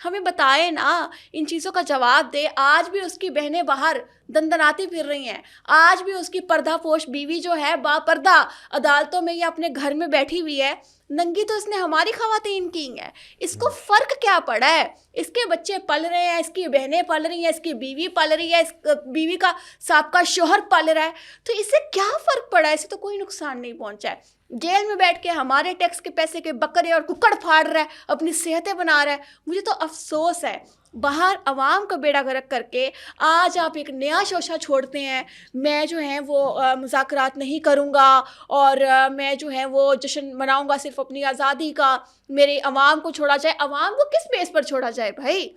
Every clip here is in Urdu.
ہمیں بتائے نا, ان چیزوں کا جواب دے. آج بھی اس کی بہنیں باہر دندناتی پھر رہی ہیں, آج بھی اس کی پردہ پوش بیوی جو ہے با پردہ عدالتوں میں یا اپنے گھر میں بیٹھی ہوئی ہے. ننگی تو اس نے ہماری خواتین کی ہیں. اس کو فرق کیا پڑا ہے؟ اس کے بچے پل رہے ہیں, اس کی بہنیں پل رہی ہیں, اس کی بیوی پل رہی ہے, اس بیوی کا سابقہ شوہر پل رہا ہے, تو اس سے کیا فرق پڑا ہے؟ اسے تو کوئی نقصان نہیں پہنچا ہے. جیل میں بیٹھ کے ہمارے ٹیکس کے پیسے کے بکرے اور ککڑ پھاڑ رہا ہے, اپنی صحتیں بنا رہا ہے. مجھے تو افسوس ہے, باہر عوام کا بیڑا غرق کر کے آج آپ ایک نیا شوشہ چھوڑتے ہیں. میں جو ہے وہ مذاکرات نہیں کروں گا, اور میں جو ہے وہ جشن مناؤں گا صرف اپنی آزادی کا. میرے عوام کو چھوڑا جائے. عوام کو کس بیس پر چھوڑا جائے بھائی؟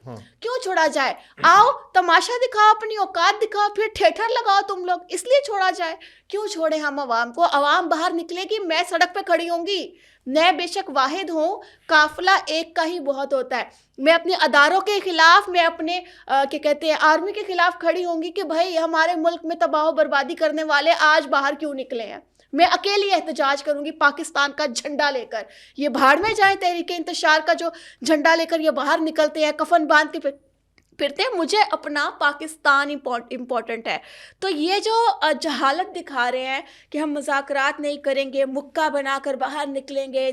کیوں چھوڑا جائے؟ آؤ تماشا دکھاؤ, اپنی اوقات دکھاؤ, پھر تھیٹر لگاؤ تم لوگ, اس لیے چھوڑا جائے. کیوں چھوڑے ہم عوام کو؟ عوام باہر نکلے گی, میں سڑک پہ کھڑی ہوں گی. میں بے شک واحد ہوں, قافلہ ایک کا ہی بہت ہوتا ہے. میں اپنے اداروں کے خلاف, میں اپنے کیا کہتے ہیں آرمی کے خلاف کھڑی ہوں گی کہ بھائی ہمارے ملک میں تباہ و بربادی کرنے والے آج باہر کیوں نکلے ہیں. میں اکیلی احتجاج کروں گی پاکستان کا جھنڈا لے کر. یہ بھاڑ میں جائیں, تحریک انتشار کا جو جھنڈا لے کر یہ باہر نکلتے ہیں, کفن باندھ کے پھرتے ہیں. مجھے اپنا پاکستان امپورٹنٹ ہے. تو یہ جو جہالت دکھا رہے ہیں کہ ہم مذاکرات نہیں کریں گے, مکہ بنا کر باہر نکلیں گے,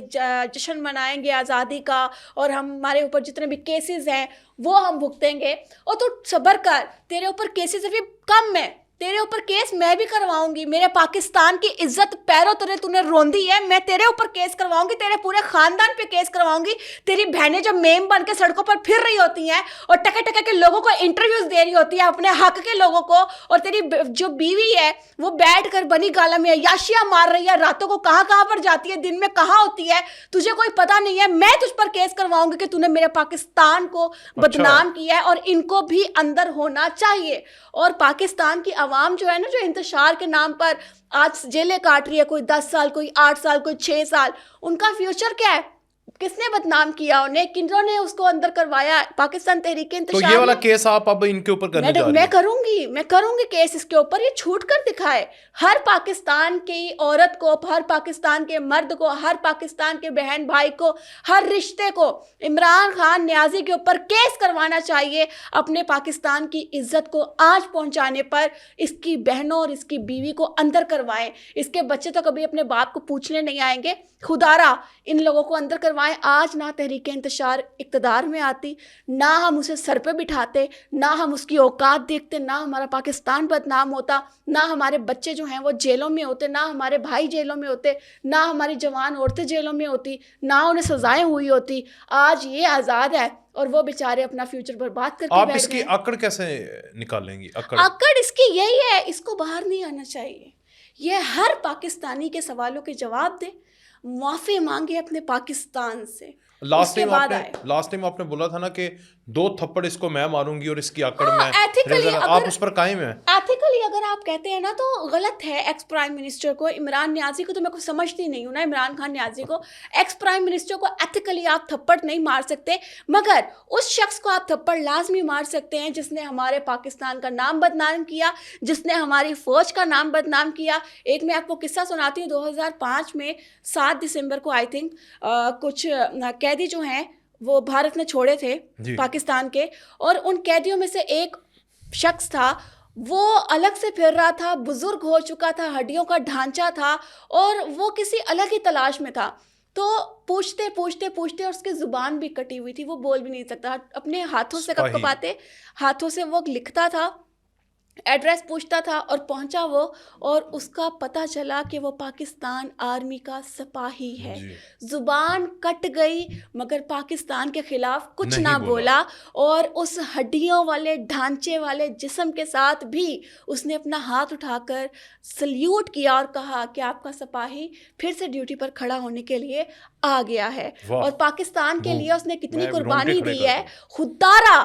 جشن منائیں گے آزادی کا, اور ہمارے اوپر جتنے بھی کیسز ہیں وہ ہم بھگتیں گے. اور تو صبر کر, تیرے اوپر کیسز ابھی کم ہے, تیرے اوپر کیس میں بھی کرواؤں گی. میرے پاکستان کی عزت پیروں تو نے روندی ہے, میں تیرے اوپر کیس کرواؤں گی, تیرے پورے خاندان پہ کیس کرواؤں گی. تیری بہنیں جب میم بن کے سڑکوں پر پھر رہی ہوتی ہیں اور ٹکے ٹکے کے لوگوں کو انٹرویوز دے رہی ہوتی ہے اپنے حق کے لوگوں کو, اور تیری جو بیوی ہے وہ بیٹھ کر بنی گالا میں عیاشیاں مار رہی ہے, راتوں کو کہاں پر جاتی ہے, دن میں کہاں ہوتی ہے, تجھے کوئی پتہ نہیں ہے. میں تجھ پر کیس کرواؤں گی کہ تو نے میرے پاکستان کو بدنام کیا ہے, اور ان کو بھی اندر ہونا چاہیے. اور پاکستان کی عوام جو ہے نا, جو انتشار کے نام پر آج جیلیں کاٹ رہی ہے, کوئی 10 سال, کوئی 8 سال, کوئی 6 سال, ان کا فیوچر کیا ہے؟ کس نے بدنام کیا انہیں؟ کنوں نے اس کو اندر کروایا؟ پاکستان تحریک انتشار. تو یہ والا کیس آپ اب ان کے اوپر کرنے جا رہی ہیں؟ میں کروں گی کیس اس کے اوپر. یہ چھوٹ کر دکھائے ہر پاکستان کی عورت کو, ہر پاکستان کے مرد کو, ہر پاکستان کے بہن بھائی کو, ہر رشتے کو عمران خان نیازی کے اوپر کیس کروانا چاہیے اپنے پاکستان کی عزت کو آج پہنچانے پر. اس کی بہنوں اور اس کی بیوی کو اندر کروائیں. اس کے بچے تو کبھی اپنے باپ کو پوچھنے نہیں آئیں گے. خدارا ان لوگوں کو اندر کروائیں. آج نہ تحریک انتشار اقتدار میں آتی, نہ ہم اسے سر پہ بٹھاتے, نہ ہم اس کی اوقات دیکھتے, نہ ہمارا پاکستان بدنام ہوتا, نہ ہمارے بچے جو ہیں وہ جیلوں میں ہوتے, نہ ہمارے بھائی جیلوں میں ہوتے, نہ ہماری جوان عورتیں جیلوں میں ہوتی, نہ انہیں سزائیں ہوئی ہوتی. آج یہ آزاد ہے اور وہ بیچارے اپنا فیوچر برباد کر کے آپ بیٹھ اس کی گئے. اکڑ کیسے نکالیں گی؟ اکڑ اس کی یہی ہے, اس کو باہر نہیں آنا چاہیے. یہ ہر پاکستانی کے سوالوں کے جواب دے, معافی مانگے اپنے پاکستان سے. لاسٹ ٹائم آپ نے بولا تھا نا کہ 2 تھپڑ اس کو میں ماروں گی اور اس کی اکڑ میں, آپ اس پر قائم ہیں؟ ایتھیکلی اگر آپ کہتے ہیں نا تو غلط ہے. ایکس پرائم منسٹر کو, عمران نیازی کو تو میں کچھ سمجھتی نہیں ہوں نا, عمران خان نیازی کو, ایکس پرائم منسٹر کو ایتھیکلی آپ تھپڑ نہیں مار سکتے, مگر اس شخص کو آپ تھپڑ لازمی مار سکتے ہیں جس نے ہمارے پاکستان کا نام بدنام کیا, جس نے ہماری فوج کا نام بدنام کیا. ایک میں آپ کو قصہ سناتی ہوں. 2005 میں 7 دسمبر کو آئی تھنک کچھ قیدی جو ہیں وہ بھارت نے چھوڑے تھے پاکستان کے, اور ان قیدیوں میں سے ایک شخص تھا, وہ الگ سے پھر رہا تھا, بزرگ ہو چکا تھا, ہڈیوں کا ڈھانچہ تھا, اور وہ کسی الگ ہی تلاش میں تھا. تو پوچھتے اور اس کی زبان بھی کٹی ہوئی تھی, وہ بول بھی نہیں سکتا. اپنے ہاتھوں سے کپکپاتے ہاتھوں سے وہ لکھتا تھا, ایڈریس پوچھتا تھا, اور پہنچا وہ, اور اس کا پتہ چلا کہ وہ پاکستان آرمی کا سپاہی ہے. زبان کٹ گئی مگر پاکستان کے خلاف کچھ نہ بولا, اور اس ہڈیوں والے ڈھانچے والے جسم کے ساتھ بھی اس نے اپنا ہاتھ اٹھا کر سلیوٹ کیا اور کہا کہ آپ کا سپاہی پھر سے ڈیوٹی پر کھڑا ہونے کے لیے آ گیا ہے. اور پاکستان کے لیے اس نے کتنی قربانی دی ہے. خوددارا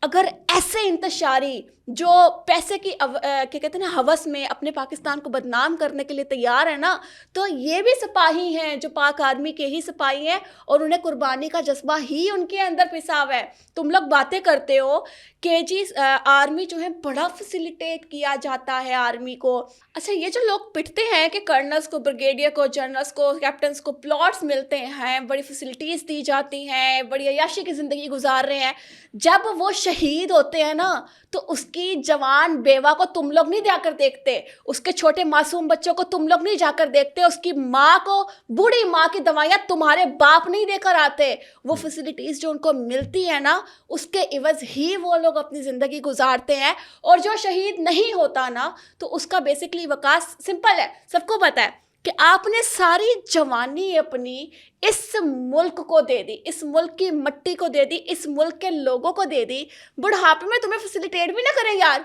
اگر ایسے انتشاری جو پیسے کی کیا کہتے ہیں نا ہوس میں اپنے پاکستان کو بدنام کرنے کے لیے تیار ہے نا, تو یہ بھی سپاہی ہیں جو پاک آرمی کے ہی سپاہی ہیں, اور انہیں قربانی کا جذبہ ہی ان کے اندر پسا ہوا ہے. تم لوگ باتیں کرتے ہو کہ جی آرمی جو ہے بڑا فیسیلیٹیٹ کیا جاتا ہے آرمی کو. اچھا, یہ جو لوگ پٹتے ہیں کہ کرنلس کو, بریگیڈیئر کو, جنرلس کو, کیپٹنس کو پلاٹس ملتے ہیں, بڑی فیسلٹیز دی جاتی ہیں, بڑی عیاشی کی زندگی گزار رہے ہیں, جب وہ شہید ہوتے ہیں نا تو اس کی جوان بیوہ کو تم لوگ نہیں جا کر دیکھتے, اس کے چھوٹے معصوم بچوں کو تم لوگ نہیں جا کر دیکھتے, اس کی ماں کو, بوڑھی ماں کی دوائیاں تمہارے باپ نہیں دے کر آتے. وہ فیسلٹیز جو ان کو ملتی ہے نا, اس کے عوض ہی وہ لوگ اپنی زندگی گزارتے ہیں. اور جو شہید نہیں ہوتا نا, تو اس کا بیسکلی وکاس سمپل ہے, سب کو پتہ ہے کہ آپ نے ساری جوانی اپنی اس ملک کو دے دی, اس ملک کی مٹی کو دے دی, اس ملک کے لوگوں کو دے دی. بڑھاپے میں تمہیں فیسیلیٹیٹ بھی نہ کریں یار,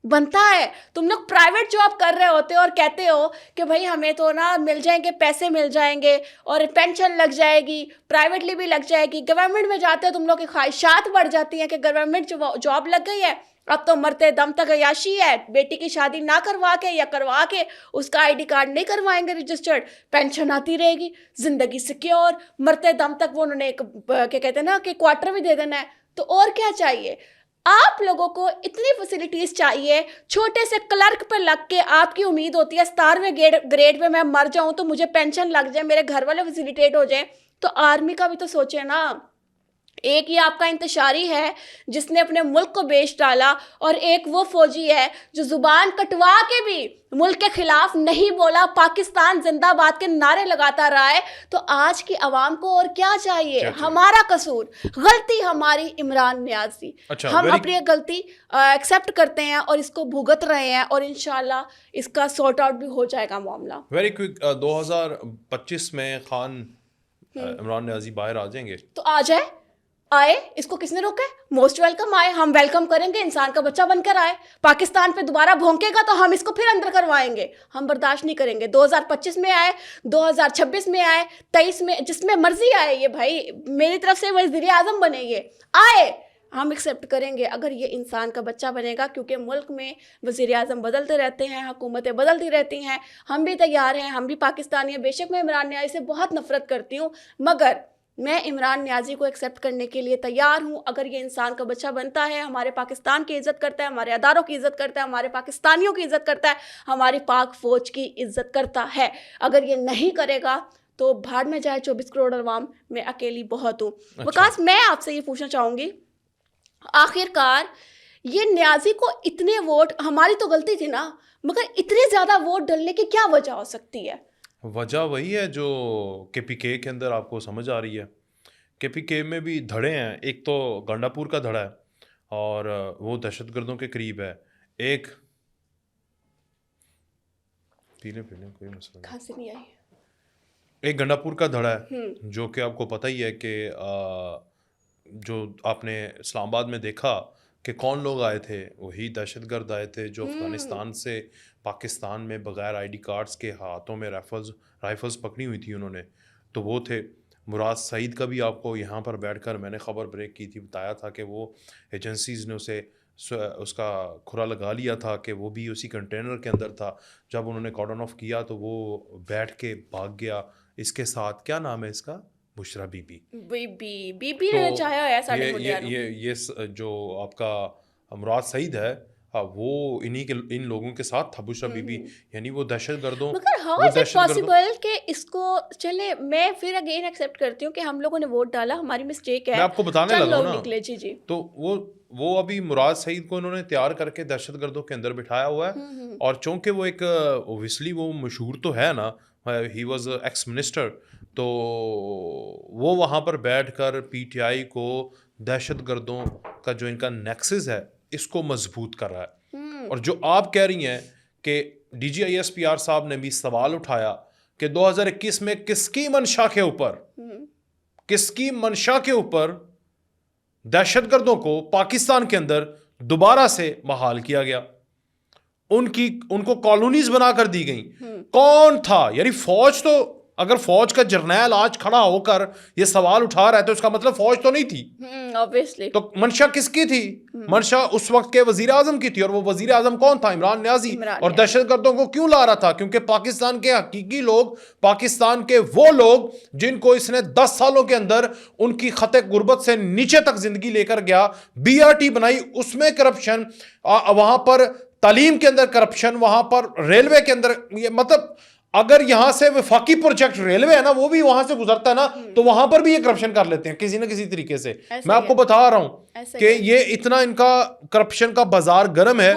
بنتا ہے. تم لوگ پرائیویٹ جاب کر رہے ہوتے ہو اور کہتے ہو کہ بھائی ہمیں تو نا مل جائیں گے, پیسے مل جائیں گے اور پینشن لگ جائے گی, پرائیویٹلی بھی لگ جائے گی. گورنمنٹ میں جاتے ہو تم لوگ کی خواہشات بڑھ جاتی ہیں کہ گورنمنٹ جاب لگ گئی ہے, اب تو مرتے دم تک عیاشی ہے, بیٹی کی شادی نہ کروا کے یا کروا کے اس کا ID کارڈ نہیں کروائیں گے رجسٹرڈ, پینشن آتی رہے گی, زندگی سیکیور, مرتے دم تک وہ انہوں نے ایک کیا کہتے ہیں نا کہ کوارٹر بھی دے دینا ہے. تو اور کیا چاہیے آپ لوگوں کو؟ اتنی فیسلٹیز چاہیے. چھوٹے سے کلرک پہ لگ کے آپ کی امید ہوتی ہے 17ویں گریڈ پہ میں مر جاؤں تو مجھے پینشن لگ جائے, میرے گھر والے فیسیلیٹیٹ ہو جائیں. تو آرمی کا بھی تو سوچیں نا. ایک یہ آپ کا انتشاری ہے جس نے اپنے ملک کو بیچ ڈالا, اور ایک وہ فوجی ہے جو زبان کٹوا کے بھی ملک کے خلاف نہیں بولا, پاکستان زندہ باد کے نعرے لگاتا رہا ہے. تو آج کی عوام کو اور کیا چاہیے؟ ہمارا قصور, غلطی ہماری عمران نیازی. ہم اپنی غلطی ایکسیپٹ کرتے ہیں اور اس کو بھگت رہے ہیں, اور انشاءاللہ اس کا سارٹ آؤٹ بھی ہو جائے گا معاملہ. ویری کوئک, 2025 میں خان عمران نیازی باہر آ جائیں گے تو آ جائے, آئے, اس کو کس نے روکا ہے؟ موسٹ ویلکم آئے, ہم ویلکم کریں گے. انسان کا بچہ بن کر آئے, پاکستان پہ دوبارہ بھونکے گا تو ہم اس کو پھر اندر کروائیں گے, ہم برداشت نہیں کریں گے. 2025 میں آئے, 2026 میں آئے, 23 میں, جس میں مرضی آئے یہ بھائی, میری طرف سے وزیر اعظم بنے, یہ آئے, ہم ایکسیپٹ کریں گے اگر یہ انسان کا بچہ بنے گا. کیونکہ ملک میں وزیر اعظم بدلتے رہتے ہیں, حکومتیں بدلتی رہتی ہیں, ہم بھی تیار ہیں, ہم بھی پاکستانی ہیں. بے شک میں عمران نیازی سے بہت نفرت کرتی ہوں, مگر میں عمران نیازی کو ایکسیپٹ کرنے کے لیے تیار ہوں. اگر یہ انسان کا بچہ بنتا ہے, ہمارے پاکستان کی عزت کرتا ہے, ہمارے اداروں کی عزت کرتا ہے, ہمارے پاکستانیوں کی عزت کرتا ہے, ہماری پاک فوج کی عزت کرتا ہے. اگر یہ نہیں کرے گا تو بھاڑ میں جائے 24 کروڑ عوام, میں اکیلی بہت ہوں. وکاس, میں آپ سے یہ پوچھنا چاہوں گی, آخر کار یہ نیازی کو اتنے ووٹ, ہماری تو غلطی تھی نا, مگر اتنے زیادہ ووٹ ڈلنے کی کیا وجہ ہو سکتی ہے؟ وجہ وہی ہے جو KPK کے اندر آپ کو سمجھ آ رہی ہے. KPK میں بھی دھڑے ہیں, ایک تو گنڈا پور کا دھڑا ہے اور وہ دہشت گردوں کے قریب ہے. ایک پیلے کوئی مسئلہ کھانسی نہیں آئی. ایک گنڈا پور کا دھڑا ہے جو کہ آپ کو پتہ ہی ہے کہ جو آپ نے اسلام آباد میں دیکھا کہ کون لوگ آئے تھے, وہی دہشت گرد آئے تھے جو افغانستان سے پاکستان میں بغیر ID کارڈز کے ہاتھوں میں رائفلز پکڑی ہوئی تھی انہوں نے. تو وہ تھے. مراد سعید کا بھی آپ کو یہاں پر بیٹھ کر میں نے خبر بریک کی تھی, بتایا تھا کہ وہ ایجنسیز نے اس کا کھرا لگا لیا تھا کہ وہ بھی اسی کنٹینر کے اندر تھا. جب انہوں نے کارڈن آف کیا تو وہ بیٹھ کے بھاگ گیا. اس کے ساتھ کیا نام ہے اس کا, بشرا بی بی نے چاہا ہے ساڈے منڈیاں نوں. یہ جو آپ کا مراد سعید ہے وہ ان لوگوں کے ساتھ تھا, بشرا بی بی, یعنی وہ دہشت گردوں. مگر ہاؤ از اٹ پاسبل کہ اس کو, چلے میں پھر اگین ایکسیپٹ کرتی ہوں کہ ہم لوگوں نے ووٹ ڈالا, ہماری مسٹیک ہے, میں آپ کو بتانے لگا نا. جی تو وہ ابھی مراد سعید کو انہوں نے تیار کر کے دہشت گردوں کے اندر بٹھایا ہوا ہے. اور چونکہ وہ ایک اوبویسلی وہ مشہور تو ہے نا, ہی واز ایکس منسٹر, تو وہ وہاں پر بیٹھ کر PTI کو دہشت گردوں کا جو ان کا نیکسس ہے اس کو مضبوط کر رہا ہے. اور جو آپ کہہ رہی ہیں کہ DGISPR صاحب نے بھی سوال اٹھایا کہ 2021 میں کس کی منشا کے اوپر دہشت گردوں کو پاکستان کے اندر دوبارہ سے بحال کیا گیا, ان کو کالونیز بنا کر دی گئیں. کون تھا؟ یعنی فوج تو اگر فوج کا جرنیل آج کھڑا ہو کر یہ سوال اٹھا رہا ہے تو اس کا مطلب فوج تو نہیں تھی. obviously. تو منشا کس کی تھی؟ منشا اس وقت کے وزیر اعظم کی تھی, اور وہ وزیر اعظم کون تھا؟ عمران نیازی. اور دہشت گردوں کو کیوں لا رہا تھا؟ کیونکہ پاکستان کے حقیقی لوگ, پاکستان کے وہ لوگ جن کو اس نے 10 سالوں کے اندر ان کی خط غربت سے نیچے تک زندگی لے کر گیا, BRT بنائی, اس میں کرپشن, وہاں پر تعلیم کے اندر کرپشن, وہاں پر ریلوے کے اندر, یہ مطلب اگر یہاں سے وفاقی پروجیکٹ ریلوے ہے نا, وہ بھی وہاں سے گزرتا ہے نا, تو وہاں پر بھی یہ کرپشن کر لیتے ہیں کسی نہ کسی طریقے سے. میں آپ کو بتا رہا ہوں کہ یہ اتنا ان کا کرپشن کا بازار گرم ہے.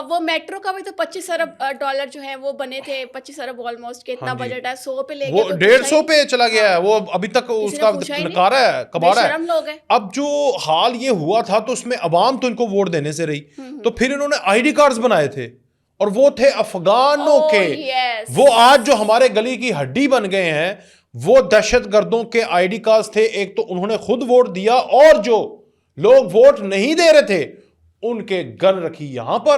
وہ میٹرو کا بھی تو 25 ارب ڈالر جو ہے وہ بنے تھے, 25 ارب آلموسٹ, کہ اتنا بجٹ ہے, 100 پہ لے گئے, وہ 150 پہ چلا گیا ہے, وہ ابھی تک اس کا نکارا ہے, کبارا ہے. اب جو حال یہ ہوا تھا تو اس میں عوام تو ان کو ووٹ دینے سے رہی, تو پھر انہوں نے ID کارڈز بنائے تھے, اور وہ تھے افغانوں کے. وہ آج جو ہمارے گلی کی ہڈی بن گئے ہیں وہ دہشت گردوں کے ID کارڈز تھے. ایک تو انہوں نے خود ووٹ دیا, اور جو لوگ ووٹ نہیں دے رہے تھے ان کے گن رکھی یہاں پر,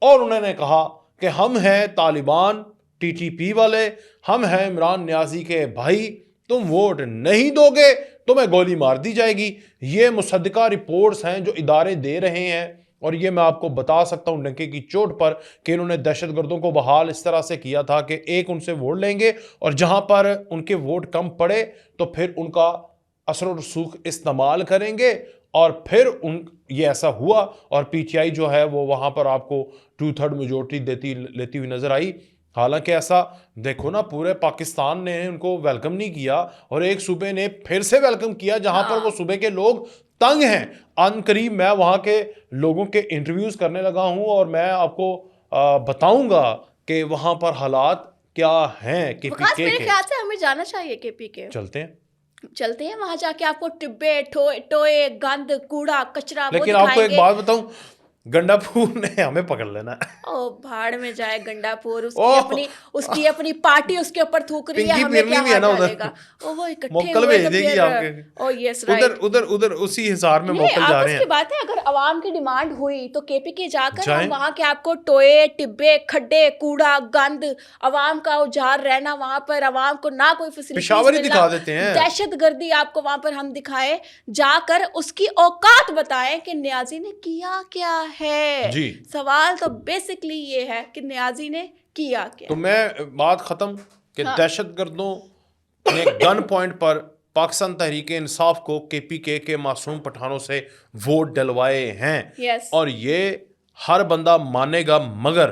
اور انہوں نے کہا کہ ہم ہیں طالبان TTP والے, ہم ہیں عمران نیازی کے بھائی, تم ووٹ نہیں دو گے تمہیں گولی مار دی جائے گی. یہ مصدقہ رپورٹس ہیں جو ادارے دے رہے ہیں, اور یہ میں آپ کو بتا سکتا ہوں ڈنکے کی چوٹ پر کہ انہوں نے دہشت گردوں کو بحال اس طرح سے کیا تھا کہ ایک ان سے ووٹ لیں گے, اور جہاں پر ان کے ووٹ کم پڑے تو پھر ان کا اثر و رسوخ استعمال کریں گے, اور پھر یہ ایسا ہوا, اور PTI جو ہے وہ وہاں پر آپ کو 2/3 میجورٹی لیتی ہوئی نظر آئی. حالانکہ ایسا دیکھو نا, پورے پاکستان نے ان کو ویلکم نہیں کیا, اور ایک صوبے نے پھر سے ویلکم کیا جہاں پر وہ صوبے کے لوگ تنگ ہیں. ان قریب میں وہاں کے لوگوں کے انٹرویوز کرنے لگا ہوں, اور میں آپ کو بتاؤں گا کہ وہاں پر حالات کیا ہیں. KPK میرے خیال سے ہمیں جانا چاہیے KPK. چلتے ہیں وہاں جا کے آپ کو ٹبے ٹوئے گند کوڑا کچرا. لیکن آپ کو ایک بات بتاؤں, گنڈا پور نے ہمیں پکڑ لینا ہے. او بھاڑ میں جائے گنڈا پور, اس کی اپنی پارٹی اس کے اوپر تھوک رہی ہے, ہمیں کیا ہاتھ ڈالے گا. وہ اکٹھے موکل بھیج دے گی آپ کے. او یس رائٹ, ادھر اسی حصار میں موکل جا رہے ہیں. آپ کی بات ہے, اگر عوام کی ڈیمانڈ ہوئی تو KPK جا کر ہم وہاں کے آپ کو ٹوئے ٹبے کھڈے کوڑا گند, عوام کا اجار رہنا, وہاں پر عوام کو نہ کوئی فیسلٹی دکھا دیتے ہیں, دہشت گردی آپ کو وہاں پر ہم دکھائے, جا کر اس کی اوقات بتائیں کہ نیازی نے کیا کیا ہے. جی سوال تو بیسکلی یہ ہے کہ نیازی نے کیا کیا. تو میں بات ختم کہ دہشت گردوں نے گن پوائنٹ پر پاکستان تحریک انصاف کو KPK کے معصوم پٹھانوں سے ووٹ ڈلوائے ہیں, اور یہ ہر بندہ مانے گا مگر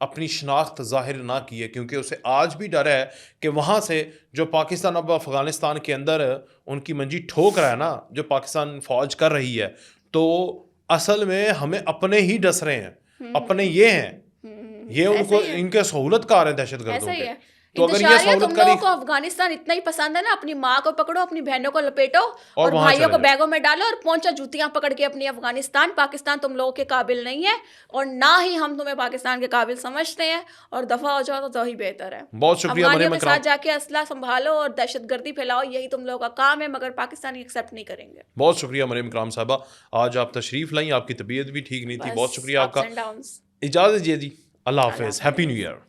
اپنی شناخت ظاہر نہ کیے, کیونکہ اسے آج بھی ڈر ہے کہ وہاں سے جو پاکستان اب افغانستان کے اندر ان کی منجی ٹھوک رہا ہے نا, جو پاکستان فوج کر رہی ہے, تو اصل میں ہمیں اپنے ہی ڈس رہے ہیں, اپنے یہ ہیں, یہ ان کو ان کے سہولت کار ہیں دہشت گردوں کے. تو اگر یہ سہولت کاری, کو افغانستان اتنا ہی پسند ہے نا, اپنی ماں کو پکڑو, اپنی بہنوں کو لپیٹو, اور بھائیوں کو بیگوں میں ڈالو, اور پہنچا جوتیاں پکڑ کے اپنی افغانستان. پاکستان تم لوگوں کے قابل نہیں ہے, اور نہ ہی ہم تمہیں پاکستان کے قابل سمجھتے ہیں, اور دفعہ ہو جاؤ تو ہی بہتر ہے. بہت شکریہ افغانیوں کے ساتھ جا کے اسلحہ سنبھالو اور دہشت گردی پھیلاؤ, یہی تم لوگوں کا کام ہے, مگر پاکستانی ایکسیپٹ نہیں کریں گے. بہت شکریہ مریم اکرام صاحبہ, آج آپ تشریف لائیں, آپ کی طبیعت بھی ٹھیک نہیں تھی, بہت شکریہ آپ کا. اجازت دیجیے جی, اللہ حافظ, ہیپی نیو ایئر.